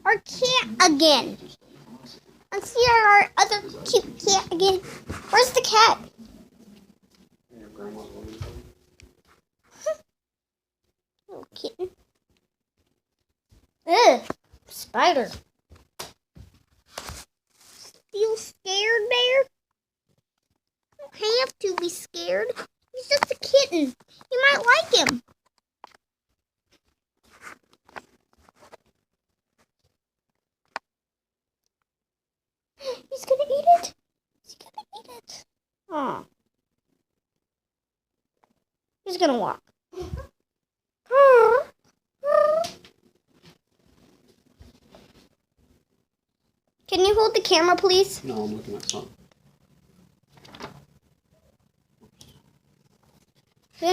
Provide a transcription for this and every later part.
our cat again. Let's see our other cute cat again. Where's the cat? Little kitten. Ugh, spider. Feel scared, Bear? You don't have to be scared. He's just a kitten. You might like him. He's gonna eat it. He's gonna eat it. Aw. He's gonna walk. Can you hold the camera, please? No, I'm looking at something. You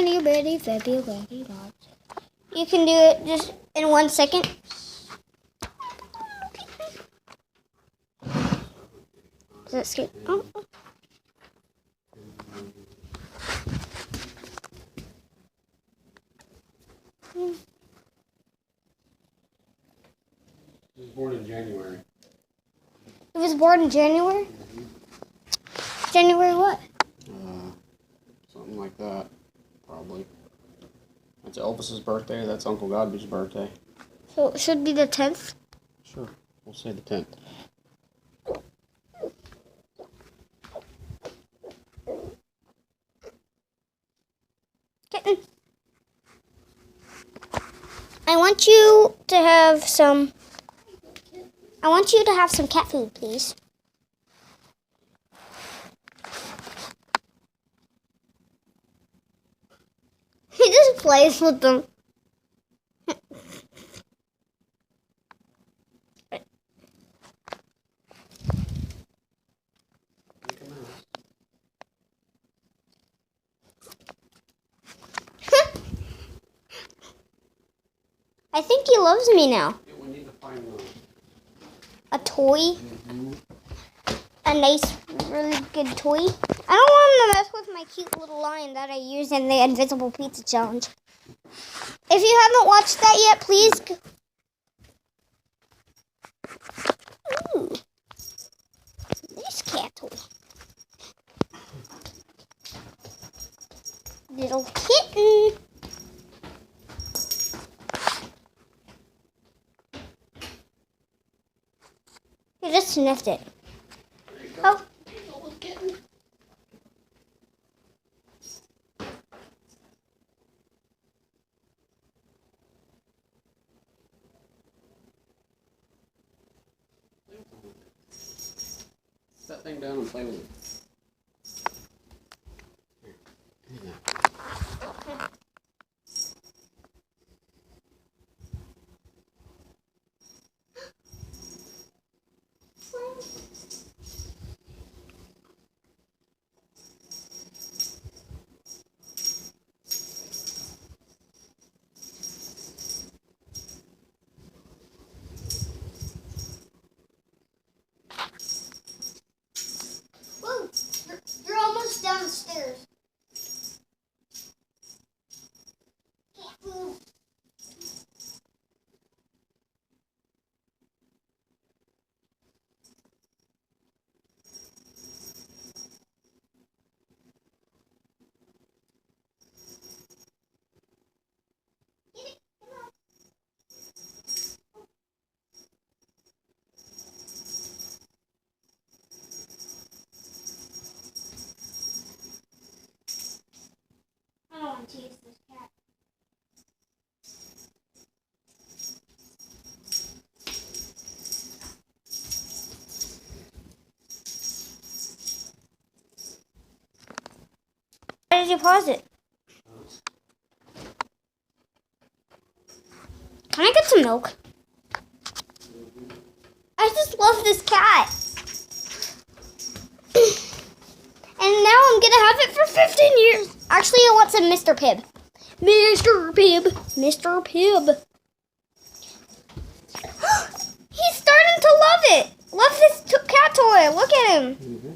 can do it just in 1 second. Does that scare? Oh. He was born in January. It was born in January? January what? Something like that, probably. That's Elvis's birthday. That's Uncle Godby's birthday. So it should be the 10th? Sure. We'll say the 10th. Kitten. I want you to have some cat food, please. He just plays with them. I think he loves me now. Yeah, we need to find A toy. A nice, really good toy. I don't want him to mess with my cute little lion that I use in the Invisible Pizza Challenge. If you haven't watched that yet, please. Ooh. This cat toy. Little kitten. You just sniffed it. Oh. Set that thing down and play with it. Whoa, you're almost downstairs. Cat food. Get it. Come on. I don't want to use this cat. Why did you pause it? Can I get some milk? I just love this cat. And now I'm gonna have it for 15 years. Actually, I want some Mr. Pibb. Mr. Pibb. Mr. Pibb. He's starting to love it. Love this cat toy. Look at him. Mm-hmm.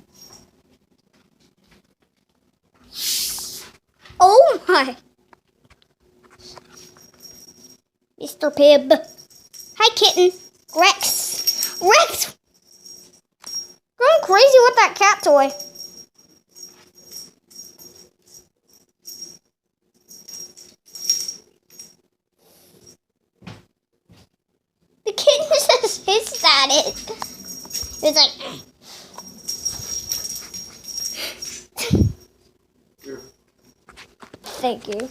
Oh my. Mr. Pibb. Hi, kitten. Rex! Rex! Going crazy with that cat toy. The kitten just hissed at it. It's like... Here. Thank you.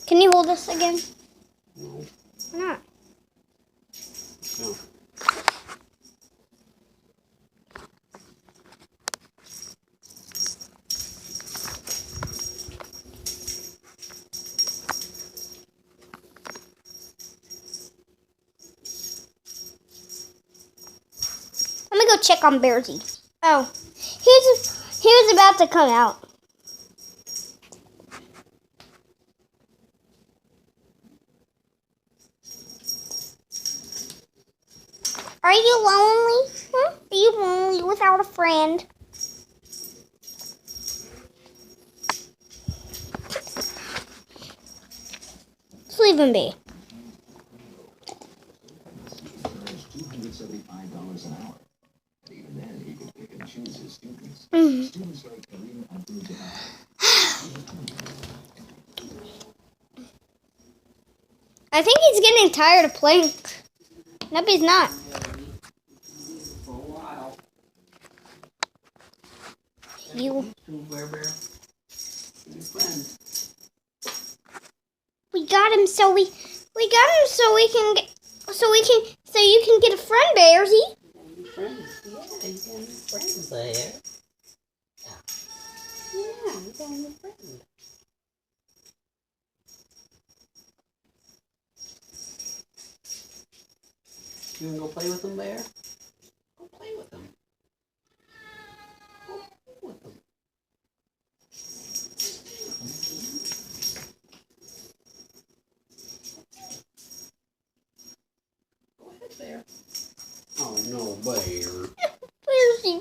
Can you hold this again? No. Why not? No. Let me go check on Bearsy. Oh, he was about to come out. Are you lonely? Huh? Are you lonely without a friend? Just leave him be. $275 an hour. Even then, he could pick and choose his students. Mm. Students like Kareem Abdul-Jabbar. I think he's getting tired of playing. Nope, he's not. For a while. You. Bear Bear. Good friend. We got him so we got him so we can get so you can get a friend, Bearsy. Friends. Yeah, you got new friends there. Yeah, you got a new friend. You wanna go play with them, Bear? Go play with them. Go play with them. Go ahead, Bear. Oh no, Bear. Bearsy.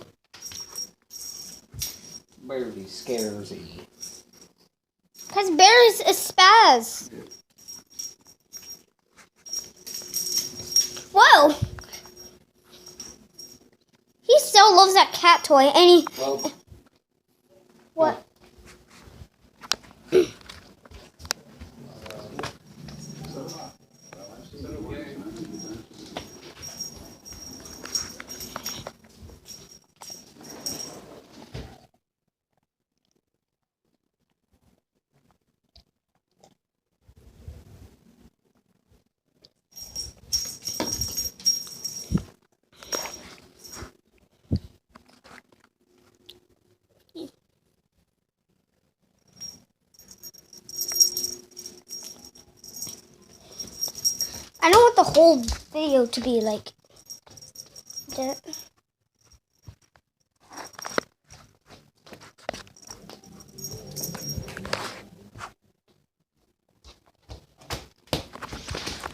Bearsy scaresy. Because Bear is a spaz. Whoa. He still loves that cat toy, and he... Well, What? I don't want the whole video to be like that.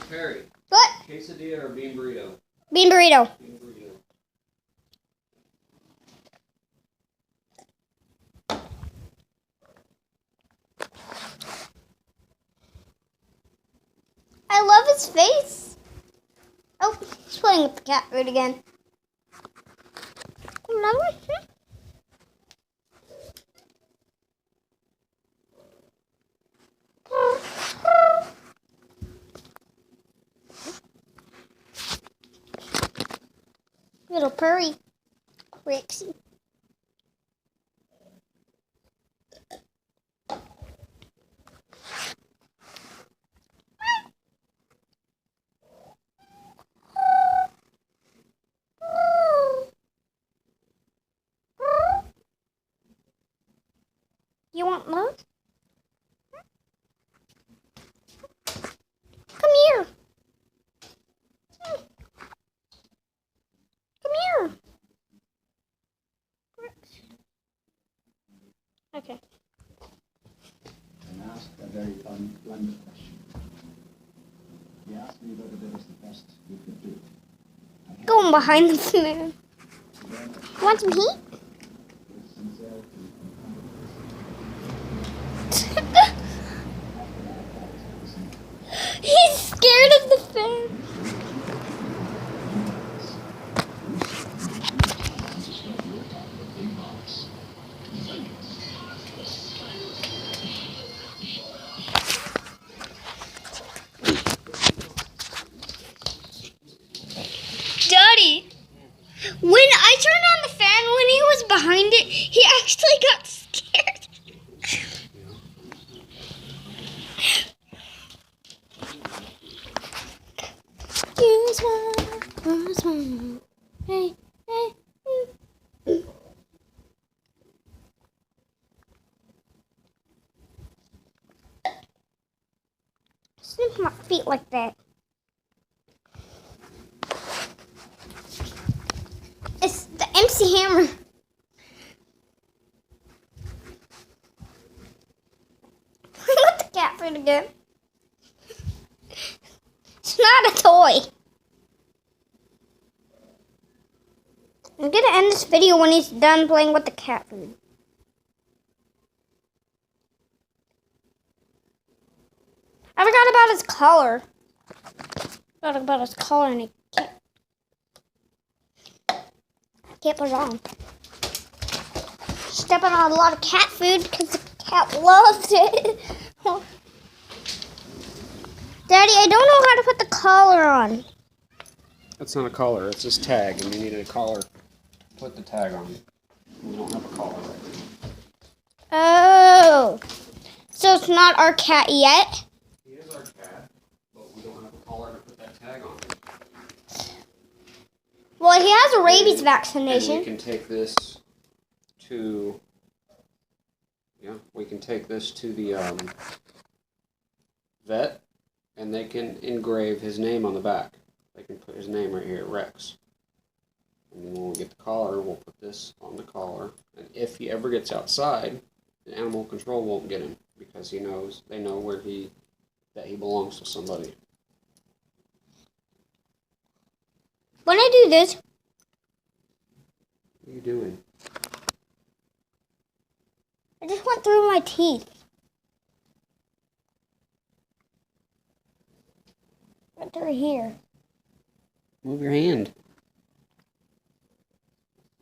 Perry, What? quesadilla or bean burrito? Bean burrito. Bean burrito. I love his face. Oh, he's playing with the cat food again. Another one? Little purry. Rixie. You want love? Come here. Come here. Okay. And asked a very blunt question. He asked me whether there was the best we could do. Going behind the man. Want some heat? With sincere He's scared of the fan. Daddy, when I turned on the fan when he was behind it, he actually got scared. You smile. Hey, hey. Snip my feet like that. It's the MC Hammer. With the cat food again. It's not a toy. I'm gonna end this video when he's done playing with the cat food. I forgot about his collar. Forgot about his collar and I can't put it on. Stepping on a lot of cat food because the cat loves it. Daddy, I don't know how to put the collar on. That's not a collar, it's this tag, and you need a collar to put the tag on. We don't have a collar right now. Oh. So it's not our cat yet? He is our cat, but we don't have a collar to put that tag on. Well, he has a rabies And vaccination. we can take this to, we can take this to the vet, and they can engrave his name on the back. They can put his name right here, Rex. And then when we get the collar, we'll put this on the collar. And if he ever gets outside, the animal control won't get him because they know that he belongs to somebody. When I do this, What are you doing? I just went through my teeth. Right through here. Move your hand.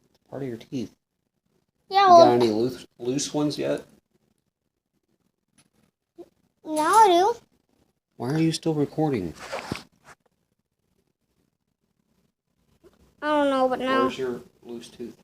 It's part of your teeth. Yeah, You well, got any loose ones yet? now I do. Why are you still recording? I don't know, but now. Where's your loose tooth?